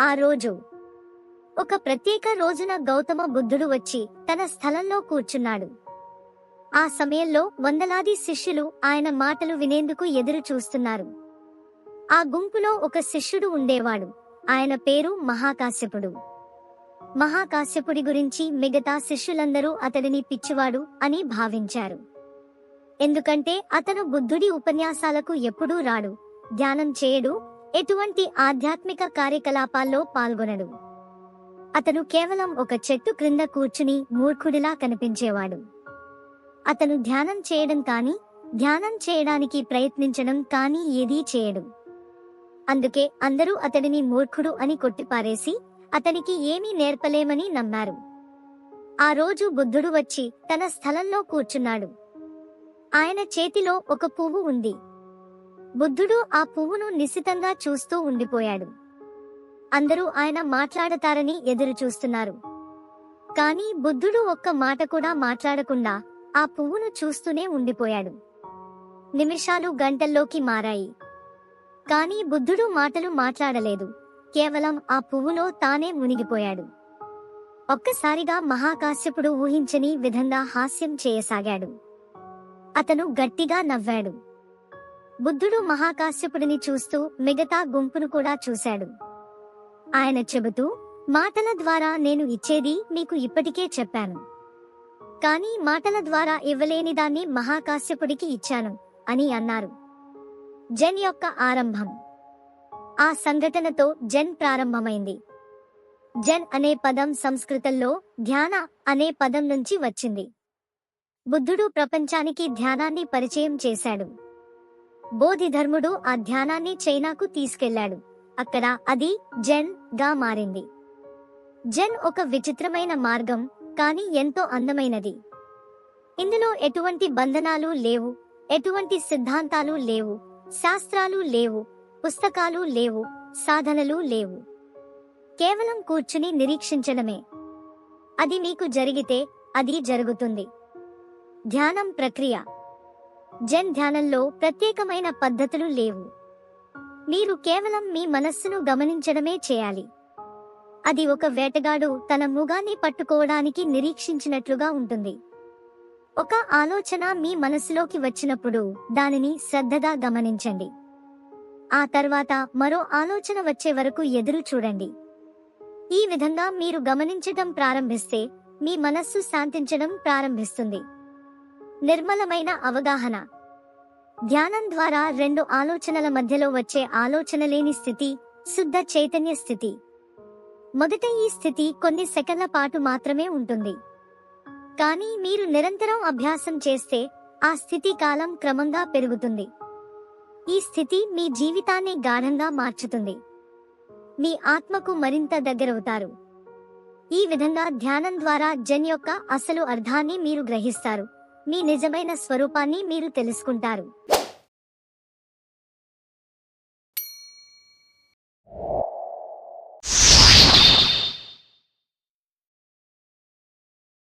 ఆ రోజు ఒక ప్రత్యేక రోజున గౌతమ బుద్ధుడు వచ్చి తన స్థలంలో కూర్చున్నాడు. ఆ సమయంలో వందలాది శిష్యులు ఆయన మాటలు వినేందుకు ఎదురు చూస్తున్నారు. ఆ గుంపులో ఒక శిష్యుడు ఉండేవాడు. ఆయన పేరు మహాకాశ్యపుడు. మహాకాశ్యపుడి గురించి మిగతా శిష్యులందరూ అతడిని పిచ్చివాడు అని భావించారు. ఎందుకంటే అతను బుద్ధుడి ఉపన్యాసాలకు ఎప్పుడూ రాడు, ధ్యానం చేయడు, ఎటువంటి ఆధ్యాత్మిక కార్యకలాపాల్లో పాల్గొనడు. అతను కేవలం ఒక చెట్టు క్రింద కూర్చుని మూర్ఖుడిలా కనిపించేవాడు. అతను ధ్యానం చేయడం కానీ, ధ్యానం చేయడానికి ప్రయత్నించడం కానీ ఏదీ చేయడు. అందుకే అందరూ అతడిని మూర్ఖుడు అని కొట్టిపారేసి అతనికి ఏమీ నేర్పలేమని నమ్మారు. ఆ రోజు బుద్ధుడు వచ్చి తన స్థలంలో కూర్చున్నాడు. ఆయన చేతిలో ఒక పువ్వు ఉంది. బుద్ధుడు ఆ పువ్వును నిశితంగా చూస్తూ ఉండిపోయాడు. అందరూ ఆయన మాట్లాడతారని ఎదురు చూస్తున్నారు. కానీ బుద్ధుడు ఒక్క మాట కూడా మాట్లాడకుండా ఆ పువ్వును చూస్తూనే ఉండిపోయాడు. నిమిషాలు గంటల్లోకి మారాయి. కానీ బుద్ధుడు మాటలు మాట్లాడలేదు. కేవలం ఆ పువ్వులో తానే మునిగిపోయాడు. ఒక్కసారిగా మహాకాశ్యపుడు ఊహించని విధంగా హాస్యం చేయసాగాడు. అతను గట్టిగా నవ్వాడు. బుద్ధుడు మహాకాశ్యపుడిని చూస్తూ మిగతా గుంపును కూడా చూశాడు. ఆయన చెబుతూ, మాటల ద్వారా నేను ఇచ్చేది మీకు ఇప్పటికే చెప్పాను. కానీ మాటల ద్వారా ఇవ్వలేని దాన్ని మహాకాశ్యపుడికి ఇచ్చాను అని అన్నారు. జెన్ యొక్క ఆరంభం. ఆ సంఘటనతో జెన్ ప్రారంభమైంది. జెన్ అనే పదం సంస్కృతంలో ధ్యాన అనే పదం నుంచి వచ్చింది. బుద్ధుడు ప్రపంచానికి ధ్యానాన్ని పరిచయం చేశాడు. బోధిధర్ముడు ఆ ధ్యానాన్ని చైనాకు తీసుకెళ్లాడు. అక్కడ అది జెన్ గా మారింది. జెన్ ఒక విచిత్రమైన మార్గం, కానీ ఎంతో అందమైనది. ఇందులో ఎటువంటి బంధనాలు లేవు, ఎటువంటి సిద్ధాంతాలు లేవు, శాస్త్రాలు లేవు, పుస్తకాలు లేవు, సాధనలు లేవు. కేవలం కూర్చుని నిరీక్షించడమే. అది మీకు జరిగితే అది జరుగుతుంది. ధ్యానం ప్రక్రియ. జెన్ ధ్యానంలో ప్రత్యేకమైన పద్ధతులు లేవు. మీరు కేవలం మీ మనస్సును గమనించడమే చేయాలి. అది ఒక వేటగాడు తన మృగాన్ని పట్టుకోవడానికి నిరీక్షించినట్లుగా ఉంటుంది. ఒక ఆలోచన మీ మనసులోకి వచ్చినప్పుడు దానిని శ్రద్ధగా గమనించండి. ఆ తర్వాత మరో ఆలోచన వచ్చే వరకు ఎదురు చూడండి. ఈ విధంగా మీరు గమనించటం ప్రారంభిస్తే మీ మనస్సు శాంతించడం ప్రారంభిస్తుంది. నిర్మలమైన అవగాహన. ధ్యానం ద్వారా రెండు ఆలోచనల మధ్యలో వచ్చే ఆలోచన లేని స్థితి శుద్ధ చైతన్య స్థితి. మొదట ఈ స్థితి కొన్ని సెకన్ల పాటు మాత్రమే ఉంటుంది. కానీ మీరు నిరంతరం అభ్యాసం చేస్తే ఆ స్థితి కాలం క్రమంగా పెరుగుతుంది. ఈ స్థితి మీ జీవితాన్ని గాఢంగా మార్చుతుంది. మీ ఆత్మకు మరింత దగ్గరవుతారు. ఈ విధంగా ధ్యానం ద్వారా జెన్ యొక్క అసలు అర్థాన్ని మీరు గ్రహిస్తారు. మీ నిజమైన స్వరూపాన్ని మీరు తెలుసుకుంటారు.